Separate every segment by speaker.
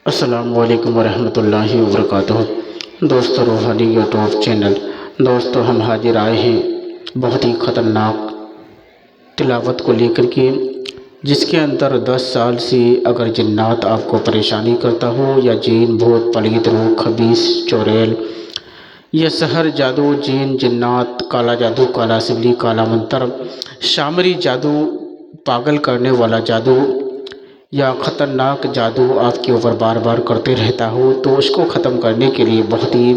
Speaker 1: अस्सलामु अलैकुम वरहमतुल्लाहि वबरकातुहू। दोस्तों, रूहानी यूट्यूब चैनल। दोस्तों, हम हाजिर आए हैं बहुत ही ख़तरनाक तिलावत को लेकर के, जिसके अंदर 10 साल से अगर जिन्नात आपको परेशानी करता हो, या जीन भूत पलीत रूह खबीस चुड़ैल या सहर जादू जीन जिन्नात काला जादू काला सिवली काला मंत्र शामरी जादू पागल करने वाला जादू या ख़तरनाक जादू आपके ऊपर बार बार करते रहता हो, तो उसको ख़त्म करने के लिए बहुत ही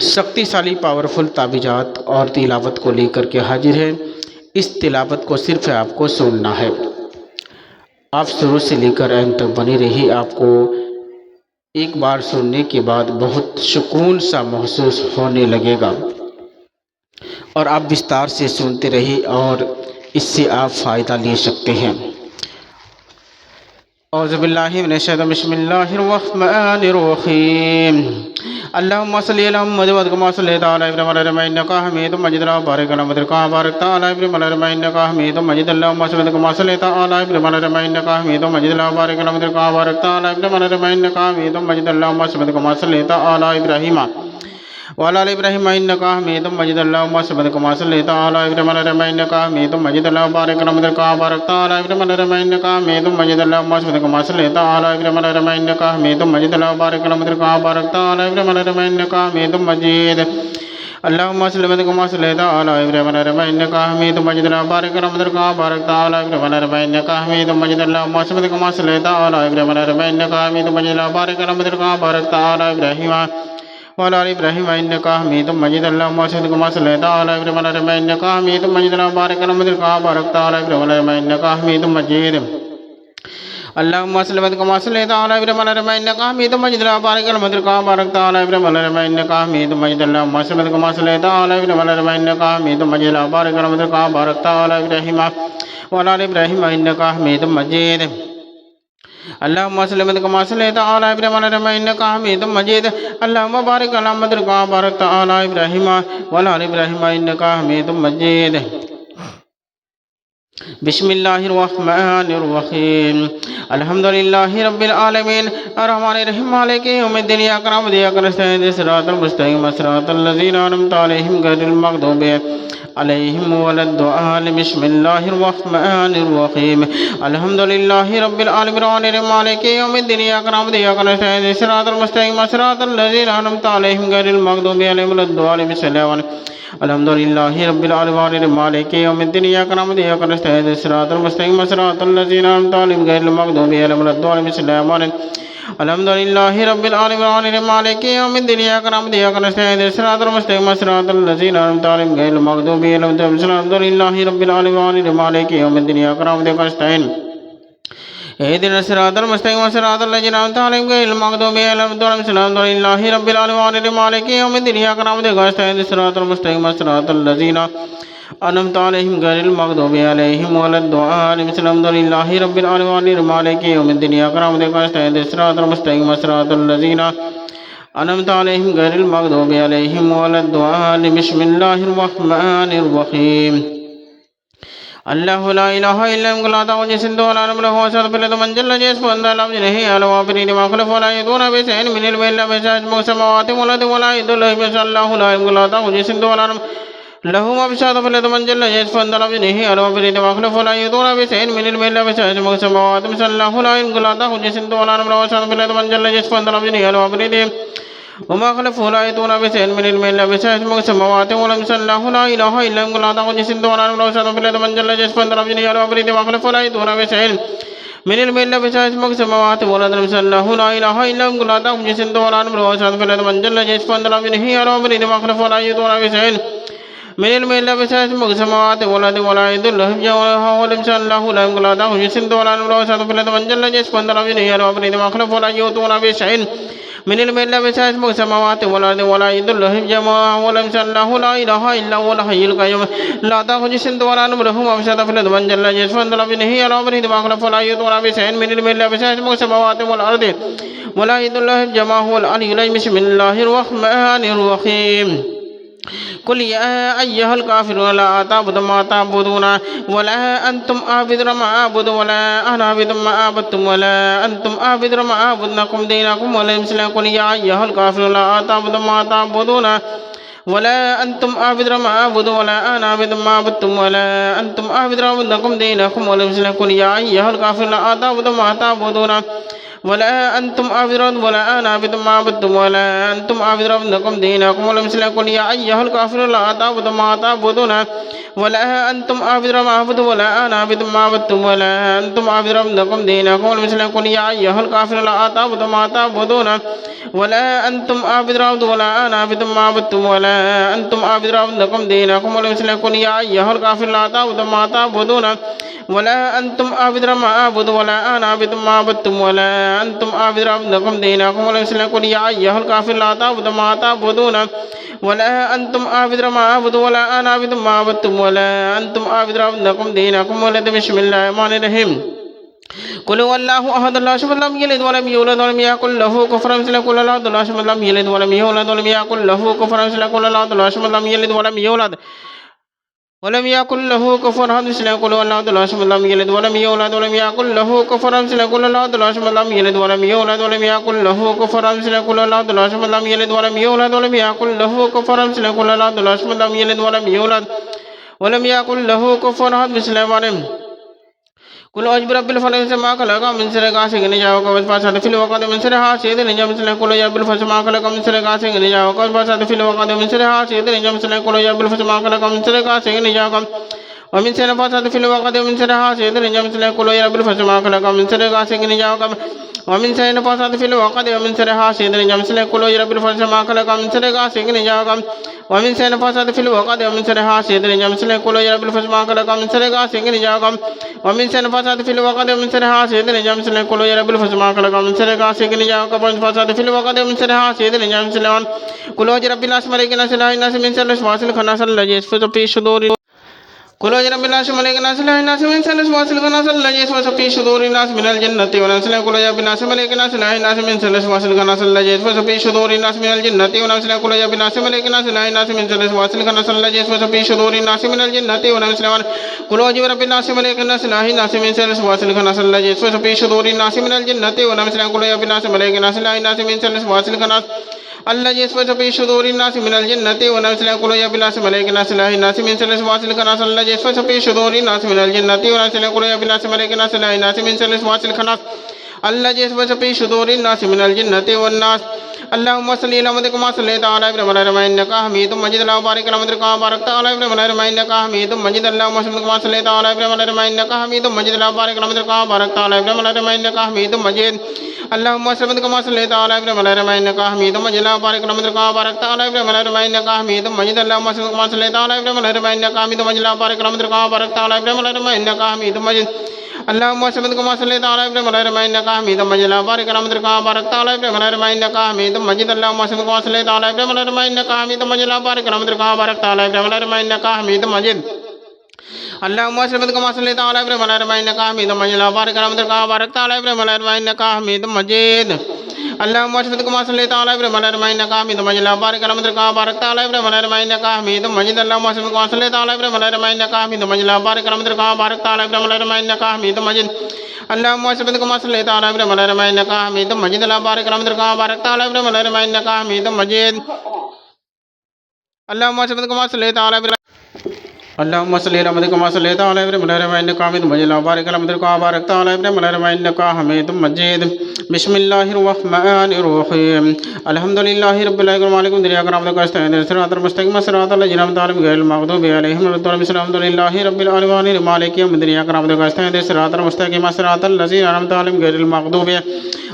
Speaker 1: शक्तिशाली पावरफुल ताबीज़ात और तिलावत को लेकर के हाजिर है। इस तिलावत को सिर्फ आपको सुनना है। आप शुरू से लेकर अंत तक बने रहिए। आपको एक बार सुनने के बाद बहुत सुकून सा महसूस होने लगेगा और आप विस्तार से सुनते रहिए और इससे आप फ़ायदा ले सकते हैं। औज़ुबिल्लाहि मिनश्शैतानिर बिस्मिल्लाहिर्रहमानिर्रहीम। अल्लाहुम्मा सल्लि अला मुहम्मद व कमा सल्लैता अला इब्राहीम इन्नका हमीदुम मजीद। अल्लाहुम्मा बारिक अला मुहम्मद कमा बारकता अला इब्राहीम इन्नका हमीदुम मजीद। अल्लाहुम्मा सल्लि कमा सल्लैता अला इब्राहीम इन्नका हमीदुम मजीद। अल्लाहुम्मा बारिक अला मुहम्मद कमा बारकता अला इब्राहीम इन्नका हमीदुम मजीद। अल्लाहुम्मा सल्लि कमा सल्लैता अला इब्राहीम वाला इब्राहीम इन्नका हमीदुम मजीद। अल्लाहुम्मा सल्लि कमा सल्लैता अला इब्राहीम इन्नका हमीदुम मजीद। अल्लाहुम्मा बारिक अला मुहम्मद कमा बारकता अला इब्राहीम इन्नका हमीदुम मजीद। अल्लाहुम्मा सल्लि कमा सल्लैता अला इब्राहीम इन्नका हमीदुम मजीद। अल्लाहुम्मा बारिक अला मुहम्मद कमा बारकता अला इब्राहीम इन्नका हमीदुम मजीद। अल्लाहुम्मा सल्लि कमा सल्लैता अला इब्राहीम इन्नका हमीदुम मजीद। अल्लाहुम्मा बारिक अला मुहम्मद कमा बारकता अला इब्राहीम इन्नका हमीदुम मजीद। अल्लाहुम्मा सल्लि कमा सल्लैता अला इब्राहीम इन्नका हमीदुम मजीद। अल्लाहुम्मा बारिक अला मुहम्मद कमा बारकता अला इब्राहीम वाला इब्राहीम इन्नका हमीदुम मजीद। अल्लाहुम्मा सल्लि कमा सल्लैता अला इब्राहीम इन्नका हमीदुम मजीद। अल्लाहुम्मा बारिक अला मुहम्मद कमा बारकता अला इब्राहीम इन्नका हमीदुम मजीद। अल्लाहुम्मा सल्लि कमा सल्लैता अला इब्राहीम इन्नका हमीदुम मजीद। अल्लाहुम्मा बारिक अला मुहम्मद कमा बारकता अला इब्राहीम इन्नका हमीदुम मजीद। अल्लाहुम्मा सल्लि कमा सल्लैता अला इब्राहीम इन्नका हमीदुम मजीद। अल्लाहुम्मा बारिक अला मुहम्मद कमा बारकता अला इब्राहीम वाला इब्राहीम इन्नका हमीदुम मजीद। अल्लाहुम्मा सल्लि कमा सल्लैता अला इब्राहीम इन्नका हमीदुम मजीद। अल्लाहुम्मा बारिक अला मुहम्मद कमा बारकता अला इब्राहीम वाला इब्राहीम इन्नका हमीदुम मजीद। बिस्मिल्लाहिर्रहमानिर्रहीम। अल्हम्दुलिल्लाहि रब्बिल आलमीन अर्रहमानिर रहीम मालिकि यौमिद्दीन इय्याका नअबुदु व इय्याका नस्तईन सिरातल मुस्तक़ीम सिरातल लज़ीना अनअमता अलैहिम गैरिल मग़दूबि अलैहिम वलद्दॉलिन। बिस्मिल्लाहिर्रहमानिर्रहीम। अल्हम्दुलिल्लाहि रब्बिल आलमीन अर्रहमानिर रहीम मालिकि यौमिद्दीन इय्याका नअबुदु व इय्याका नस्तईन सिरातल मुस्तक़ीम सिरातल लज़ीना अनअमता अलैहिम गैरिल मग़दूबि अलैहिम वलद्दॉलिन। अल्हम्दुलिल्लाहि रब्बिल आलमीन मालिकि यौमिद्दीन इय्याका नअबुदु व इय्याका नस्तईन सिरातल मुस्तक़ीम सिरातल लज़ीना अनअमता अलैहिम गैरिल मग़दूबि अलैहिम वलद्दॉलिन। अल्हम्दुलिल्लाहि रब्बिल आलमीन मालिकि यौमिद्दीन इय्याका नअबुदु व इय्याका नस्तईन सिरातल मुस्तक़ीम सिरातल लज़ीना अनअमता अलैहिम गैरिल मग़दूबि अलैहिम वलद्दॉलिन। अल्हम्दुलिल्लाहि रब्बिल आलमीन मालिकि यौमिद्दीन इय्याका नअबुदु व इय्याका नस्तईन इहदिना सिरातल मुस्तक़ीम सिरातल लज़ीना अनअमता अलैहिम गैरिल मग़दूबि अलैहिम वलद्दॉलिन। अल्हम्दुलिल्लाहि रब्बिल आलमीन मालिकि यौमिद्दीन इय्याका नअबुदु व इय्याका नस्तईन सिरातल मुस्तक़ीम सिरातल लज़ीना अनअमता अलैहिम गैरिल मग़दूबि अलैहिम वलद्दॉलिन। अल्हम्दुलिल्लाहि रब्बिल आलमीन मालिकि यौमिद्दीन इय्याका नअबुदु व इय्याका नस्तईन सिरातल मुस्तक़ीम सिरातल लज़ीना अनअमता अलैहिम गैरिल मग़दूबि अलैहिम वलद्दॉलिन। बिस्मिल्लाहिर्रहमानिर्रहीम। अल्लाहु ला इलाहा इल्ला हुवा ला ताखुज़ुहु सिनतुन व ला नौम लहु मा फ़ी अल-अर्दि मन जल्ल यशफ़अु ला यज़निहि अला मा फ़ी मा ख़लक़ व ला यदूना बिशैइन मिन इल्मिहि इल्ला बिमा शअ समावाति वल अर्दि व ला यदुल्लु इल्ला अल्लाहु ला इलाहा इल्ला ला ताखुज़ुहु सिनतुन व ला नौम लहु मा फ़ी अल-अर्दि मन जल्ल यशफ़अु ला यज़निहि अला मा फ़ी मा ख़लक़ व ला यदूना बिशैइन मिन इल्मिहि इल्ला बिमा शअ समावाति अल्लाहु ला इलाहा इल्ला ला ताखुज़ुहु सिनतुन व ला नौम लहु मा फ़ी अल-अर्दि मन जल्ल यशफ़अु ला यज़निहि अला मा फ़ी वमा खलक़ ला यदूना बिशैइन मिन इल्मिहि इल्ला बिमा शअ समावाति वल अर्दि अल्लाहु ला इलाहा इल्ला हुवा ला ताखुज़ुहु सिनतुन व ला नौम लहु मा फ़ी अल-अर्दि मन जल्ल यशफ़अु ला यज़निहि अला मा फ़ी मा ख़लक़ ला यदूना बिशैइन मिन इल्मिहि इल्ला बिमा शअ समावाति वल अर्दि अल्लाहु ला इलाहा इल्ला हुवा ला ताखुज़ुहु सिनतुन व ला नौम लहु मा फ़ी अल-अर्दि मन जल्ल यशफ़अु ला यज़निहि अला मा फ़ी मा ख़लक़ ला यदूना बिशैइन मिन इल्मिहि इल्ला बिमा शअ समावाति वल अर्दि व ला यदुल्लु इल्ला अल्लाहु ला इलाहा इल्ला ताखुज़ुहु सिनतुन व ला नौम लहु मा फ़ी अल-अर्दि मन जल्ल यशफ़अु ला यज़निहि अला मा फ़ी मा ख़लक़ ला यदूना बिशैइन मिन इल्मिहि इल्ला बिमा शअ समावाति वल अर्दि व ला यदुल्लु अल्लाहु ला इलाहा इल्ला हुवल हय्युल क़य्यूम ला ताखुज़ुहु सिनतुन व ला नौम लहु मा फ़ी अल-अर्दि मन जल्ल यशफ़अु ला यज़निहि अला मा फ़ी मा ख़लक़ ला यदूना बिशैइन मिन इल्मिहि इल्ला बिमा शअ समावाति वल अर्दि व ला यदुल्लु हुवल अलिय्युल अज़ीम। बिस्मिल्लाहिर्रहमानिर्रहीम। قل يا أيها الكافرون لا أعبد ما تعبدون ولا أنتم عابدون ما أعبد ولا أنا عابد ما عبدتم ولا أنتم عابدون ما أعبد لكم دينكم ولي مسلم. قل يا أيها الكافرون لا أعبد ما تعبدون ولا أنتم عابدون ما أعبد ولا أنا عابد ما عبدتم ولا أنتم عابدون لكم دينكم ولي مسلم. قل يا أيها الكافرون لا أعبد ما تعبدون ولا أنتم عابدون ولا أنا عابد ما عبدتم ولا أنتم عابدون لكم دينكم ولي مسلم. قل يا أيها الكافرون لا أعبد ما تعبدون ولا أنتم عابدون ما أعبد ولا أنا عابد ما عبدتم ولا أنتم عابدون لكم دينكم ولي مسلم. قل يا أيها الكافرون لا أعبد ما تعبدون ولا أنتم عابدون ولا أنا عابد ما عبدتم ولا أنتم عابدون لكم دينكم ولي مسلم. قل يا أيها الكافرون لا أعبد ما تعبدون ولا أنتم عابدون ما أعبد ولا أنا عابد ما عبدتم ولا أنتم عابدون لكم دينكم ولي مسلم. قل يا أيها الكافرون لا أعبد ما تعبدون ولا أنتم عابدون ما أعبد ولا أنا عابد ما عبدتم ولا أنتم عابدون لكم دينكم ولي. بسم الله الرحمن الرحيم. قل هو الله أحد الله الصمد لم يلد ولم يولد ولم يكن له كفوا أحد. قل الله أحد الله الصمد لم يلد ولم يولد ولم يكن له كفوا أحد. قل الله أحد الله الصمد لم يلد ولم يولد ولم يكن له كفوا أحد. قل الله أحد الله الصمد لم يلد ولم يولد ولم يكن له كفوا أحد. قل الله أحد الله الصمد لم يلد ولم يولد ولم يكن له كفوا أحد. قل الله أحد الله الصمد لم يلد ولم يولد ولم يكن له كفوا أحد. قل الله أحد الله الصمد لم يلد ولم يولد ولم يكن له كفوا أحد. بسم الله الرحمن الرحيم. قل أعوذ برب الفلق ما خلق من شر غاسق إذا وقب فساد في الوقت من شر حاسد إذا جمع. قل أعوذ برب ما خلق من شر غاسق إذا وقب فساد في الوقت من شر حاسد إذا جمع. قل أعوذ برب ما خلق من شر غاسق إذا وقب ومن شر فساد في الوقت من شر حاسد إذا جمع. قل أعوذ برب ما خلق من شر غاسق إذا وقب ومن شر فساد في الوقت ومن شر حاسد إذا جمع. قل أعوذ برب ما خلق من شر غاسق إذا وقب ومن شر فساد في الوقت ومن شر حاسد إذا جمع. قل أعوذ برب ما خلق من شر غاسق إذا وقب ومن شر فساد في الوقت ومن شر حاسد إذا جمع. قل أعوذ برب ما خلق من شر غاسق إذا وقب ومن فساد في الوقت ومن شر حاسد إذا جمع. قل أعوذ برب الناس ملك الناس إله الناس من شر الوسواس الخناس الذي يوسوس في صدور. قل أعوذ برب الناس ملك الناس إله الناس من شر الوسواس الخناس الذي يوسوس في صدور الناس من الجنة والناس. قل أعوذ برب الناس ملك الناس إله الناس من شر الوسواس الخناس الذي يوسوس في صدور الناس من الجنة والناس. قل أعوذ برب الناس ملك الناس إله الناس من شر الوسواس الخناس الذي يوسوس في صدور الناس من الجنة والناس. قل أعوذ برب الناس ملك الناس إله الناس من شر الوسواس الخناس الذي يوسوس في صدور الناس من الجنة والناس. قل أعوذ برب الناس ملك الناس إله الناس من شر الوسواس الخناس الذي يوسوس في صدور الناس من الجنة والناس. قل أعوذ برب الناس ملك الناس إله الناس من شر الوسواس الخناس الذي يوسوس في صدور الناس من الجنة والناس. قل أعوذ برب الناس ملك الناس إله الناس من شر الوسواس الخناس الذي يوسوس في صدور الناس من الجنة والناس. اللهم صل على محمد كما صليت على إبراهيم إنك حميد مجيد. اللهم بارك على محمد كما باركت على إبراهيم إنك حميد مجيد. اللهم صل كما صليت على إبراهيم إنك حميد مجيد. اللهم بارك على محمد كما باركت على إبراهيم إنك حميد مجيد. اللهم صل كما صليت على إبراهيم إنك حميد مجيد. اللهم بارك على محمد كما باركت على إبراهيم إنك حميد مجيد. اللهم صل كما صليت على إبراهيم إنك حميد مجيد. اللهم بارك على محمد كما باركت على إبراهيم إنك حميد مجيد. اللهم صل كما صليت على إبراهيم إنك حميد مجيد. اللهم بارك على محمد كما باركت على إبراهيم إنك حميد مجيد. اللهم صل كما صليت على إبراهيم إنك حميد مجيد. اللهم بارك على محمد كما باركت على إبراهيم إنك حميد مجيد. اللهم صل كما صليت على إبراهيم إنك حميد مجيد. اللهم بارك على محمد كما باركت على إبراهيم إنك حميد مجيد. اللهم صل كما صليت على إبراهيم إنك حميد مجيد. اللهم بارك على محمد كما باركت على إبراهيم إنك حميد مجيد. اللهم صل كما صليت على إبراهيم إنك حميد مجيد. اللهم بارك على محمد كما باركت على إبراهيم إنك حميد مجيد. اللهم صل كما صليت على إبراهيم إنك حميد مجيد. اللهم بارك على محمد كما باركت على إبراهيم إنك حميد مجيد. اللهم صل كما صليت على اللهم صل على محمد كما صليت على إبراهيم إنك حميد مجيد. اللهم بارك على محمد كما باركت على إبراهيم إنك حميد مجيد. بسم الله الرحمن الرحيم. الحمد لله رب العالمين مالك الدنيا كرامتك واستعين صراط المستقيم صراط الذين أنعمت عليهم غير المغضوب عليهم ولا الضالين. الحمد لله رب العالمين مالك يوم الدنيا كرامتك واستعين صراط المستقيم صراط الذين أنعمت عليهم غير المغضوب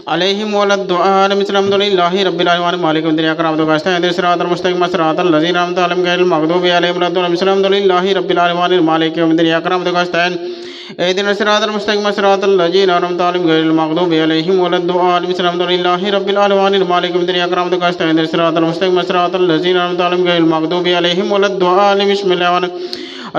Speaker 1: عليهم ولا الضالين. الحمد لله رب العالمين مالك يوم الدنيا كرامتك واستعين صراط المستقيم صراط الذين أنعمت عليهم غير المغضوب عليهم ولا الضالين. الحمد لله رب العالمين مالك يوم الدنيا كرامتك واستعين اهدنا الصراط المستقيم صراط الذين أنعمت عليهم غير المغضوب عليهم ولا الضالين. الحمد لله رب العالمين مالك يوم الدنيا كرامتك واستعين الصراط المستقيم صراط الذين أنعمت عليهم غير المغضوب عليهم ولا الضالين. بسم الله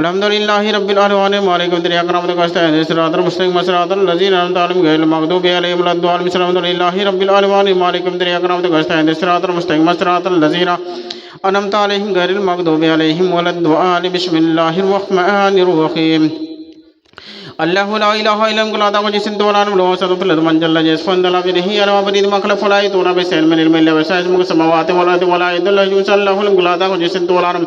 Speaker 1: الحمد لله رب العالمين مالك يوم الدنيا كرامتك واستعين الصراط المستقيم صراط الذين أنعمت عليهم غير المغضوب عليهم ولا الضالين. الحمد لله رب العالمين مالك يوم الدنيا كرامتك واستعين الصراط المستقيم صراط الذين أنعمت عليهم غير المغضوب عليهم ولا الضالين بسم الله الرحمن الرحيم الله لا إله إلا هو لا تأخذه سنة ولا نوم له سبحانه وتعالى من جل جلاله به على وبريد ما خلق ولا يدون بسائر من المل وسائر من السماوات والأرض ولا يدل له جل الله لا تأخذه سنة ولا نوم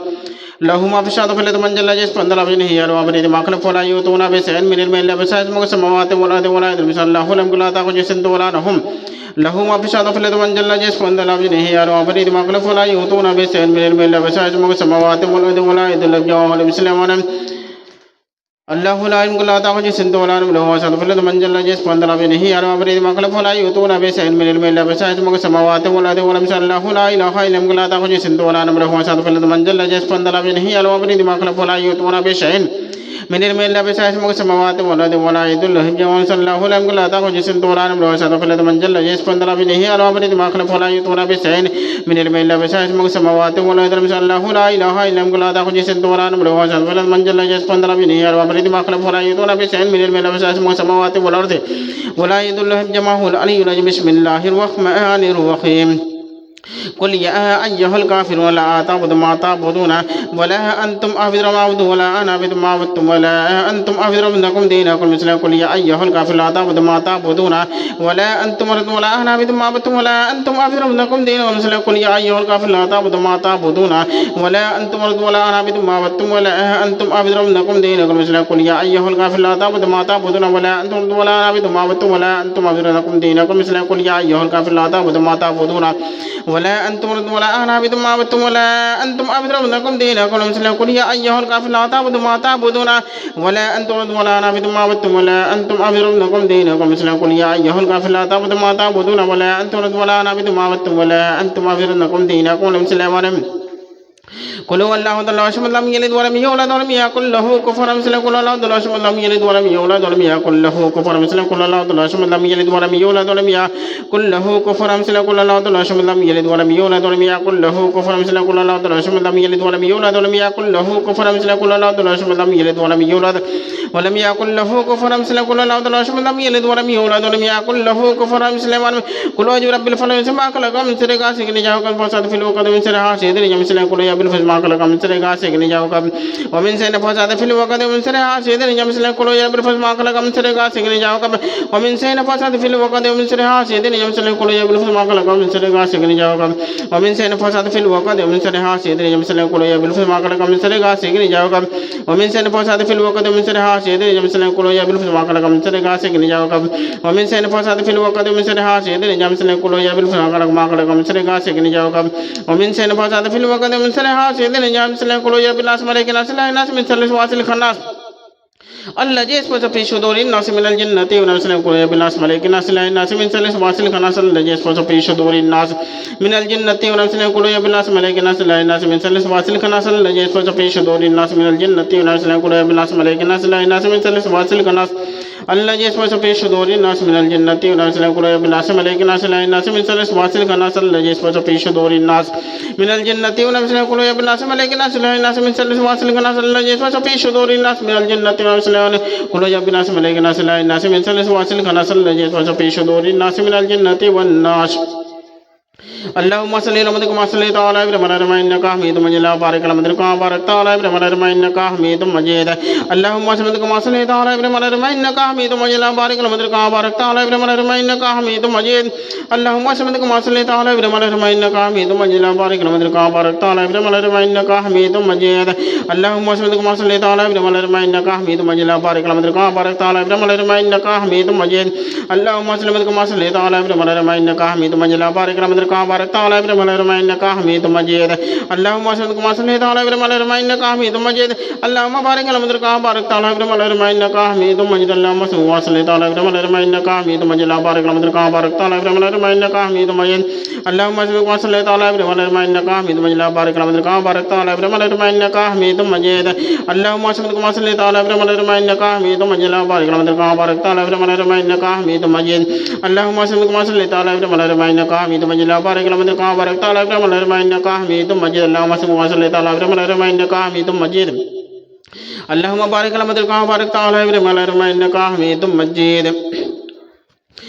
Speaker 1: له ما في الشهادة فلد من جل جلاله به على وبريد ما خلق ولا يدون بسائر من المل وسائر من السماوات والأرض ولا يدل الله لا تأخذه سنة ولا نوم له ما في الشهادة فلد من جل جلاله به على وبريد ما خلق ولا يدون بسائر من المل وسائر من السماوات والأرض ولا يدل الله الله لا إله إلا هو تأخذ سنة ولا نوم له سبحانه وتعالى من جل جلاله به على وبريد ما خلق ولا يؤتون بشيء من علمه إلا بسائر السماوات والأرض ولم يشاء الله لا إله إلا هو لا تأخذ سنة ولا نوم له سبحانه وتعالى من جل جلاله به على وبريد ما خلق ولا يؤتون بشيء من علم إلا بسائر السماوات والأرض ولا يدل الله صلى الله عليه وسلم لا تأخذ سنة ولا نوم له سبحانه وتعالى من جل جلاله به على وبريد ما خلق ولا يؤتون بشيء من علم إلا بسائر السماوات والأرض ولم يشاء الله لا إله إلا هو لا تأخذ سنة ولا نوم له سبحانه وتعالى من جل جلاله به على وبريد ما خلق ولا يؤتون بشيء من علم إلا بسائر السماوات والأرض ولا يدل جمعه العلي العظيم بسم الله الرحمن الرحيم قل يا أيها الكافرون لا أعبد ما تعبدون ولا أنتم عابدون ما أعبد ولا أنا أعبد ما عبدتم ولا أنتم عابدون لكم دينكم مثل قل يا أيها الكافرون لا أعبد ما تعبدون ولا أنتم عابدون ولا أنا أعبد ما عبدتم ولا أنتم عابدون لكم دينكم مثل قل يا أيها الكافرون لا أعبد ما تعبدون ولا أنتم عابدون ولا أنا أعبد ما عبدتم ولا أنتم عابدون لكم دينكم مثل قل يا أيها الكافرون لا أعبد ما تعبدون ولا أنتم عابدون ولا أنا أعبد ما عبدتم ولا أنتم عابدون لكم دينكم مثل قل يا أيها الكافرون لا أعبد ما تعبدون ولا أنتم ولا أنا أعبد ما عبدتم ولا أنتم عابدون لكم دينكم مثل قل يا أيها الكافرون لا تعبدوا ما تعبدون ولا أنتم ولا أنا أعبد ما عبدتم ولا أنتم عابدون لكم دينكم مثل قل يا أيها الكافرون لا تعبدوا ما تعبدون ولا أنتم ولا أنا أعبد ما عبدتم ولا أنتم عابدون لكم دينكم مثل قل هو الله احد الله لم يلد ولم يولد ولم يكن له كفوا مثل قل الله احد لم يلد ولم يولد ولم يكن له كفوا مثل قل الله احد لم يلد ولم يولد ولم يكن له كفوا مثل قل الله احد لم يلد ولم يولد ولم يكن له كفوا مثل قل الله احد لم يلد ولم يولد ولم يكن له كفوا مثل قل الله احد لم يلد ولم يولد ولم يكن له كفوا مثل قل الله احد لم يلد ولم يولد ولم يكن له كفوا مثل قل اعوذ برب الفلق من شر ما خلق من شر غاسق اذا وقب ومن شر الوقت من شر حاسد اذا مثل قل يا بالفلق ما خلق من شر غاسق اذا وقب ومن شر نفاثات في الوقت من شر حاسد اذا مثل قل يا بالفلق ما خلق من شر غاسق اذا وقب ومن شر نفاثات في الوقت من شر حاسد اذا مثل قل يا بالفلق ما خلق من شر غاسق اذا وقب ومن شر نفاثات في الوقت من شر حاسد اذا مثل قل يا بالفلق ما خلق من شر غاسق اذا وقب ومن شر نفاثات في الوقت من شر حاسد اذا مثل قل يا بالفلق ما خلق من شر غاسق اذا وقب ومن شر نفاثات في الوقت من شر حاسد اذا مثل قل يا بالفلق ما خلق من شر غاسق اذا وقب ومن شر نفاثات في الوقت من شر حاسد اذا مثل قل يا بالناس ملائكة الناس من شر الوسواس الخناس الذي يسوس في صدور الناس من الجنة والناس يقول بالناس ملائكة الناس من شر الوسواس الخناس الذي يسوس في صدور الناس من الجنة والناس يقول بالناس ملائكة الناس من شر الوسواس الخناس الذي يسوس في صدور الناس من الجنة والناس يقول بالناس ملائكة الناس من شر الوسواس الخناس الذي يسوس في صدور الناس من الجنة والناس يقول بالناس ملائكة الناس من شر الوسواس الخناس الذي يسوس في صدور الناس من الجنة والناس يقول بالناس ملائكة الناس من شر الوسواس الخناس الذي يسوس في صدور الناس من الجنة والناس قل يا بالناس ملائكة الناس من شر الوسواس الخناس الذي يسوس في صدور الناس من الجنة والناس اللهم صل على محمد كما صليت على ابراهيم انك حميد مجيد بارك على محمد كما باركت على ابراهيم انك حميد مجيد اللهم صل كما صليت على ابراهيم انك حميد مجيد بارك على محمد كما باركت على ابراهيم انك حميد مجيد اللهم صل كما صليت على ابراهيم انك حميد مجيد بارك على محمد كما باركت على ابراهيم انك حميد مجيد اللهم صل كما صليت على ابراهيم انك حميد مجيد بارك على محمد كما باركت على ابراهيم انك حميد مجيد اللهم صل كما صليت على ابراهيم انك حميد مجيد بارك على محمد كما باركت على ابراهيم انك حميد مجيد اللهم صل كما صليت على ابراهيم انك حميد مجيد اللهم بارك على محمد كما باركت على ابراهيم انك حميد مجيد اللهم صل وسلم على ابراهيم انك حميد مجيد بارك على محمد كما باركت على ابراهيم انك حميد مجيد اللهم صل وسلم على ابراهيم انك حميد مجيد بارك على محمد كما باركت على ابراهيم انك حميد مجيد اللهم صل كما صليت على ابراهيم انك حميد مجيد بارك على محمد كما باركت على ابراهيم انك حميد مجيد اللهم صل كما صليت على ابراهيم انك حميد مجيد بارك على محمد كما باركت على ابراهيم انك حميد مجيد اللهم صل وسلم على ابراهيم انك حميد مجيد اللهم بارك على محمد كما باركت على ابراهيم انك حميد مجيد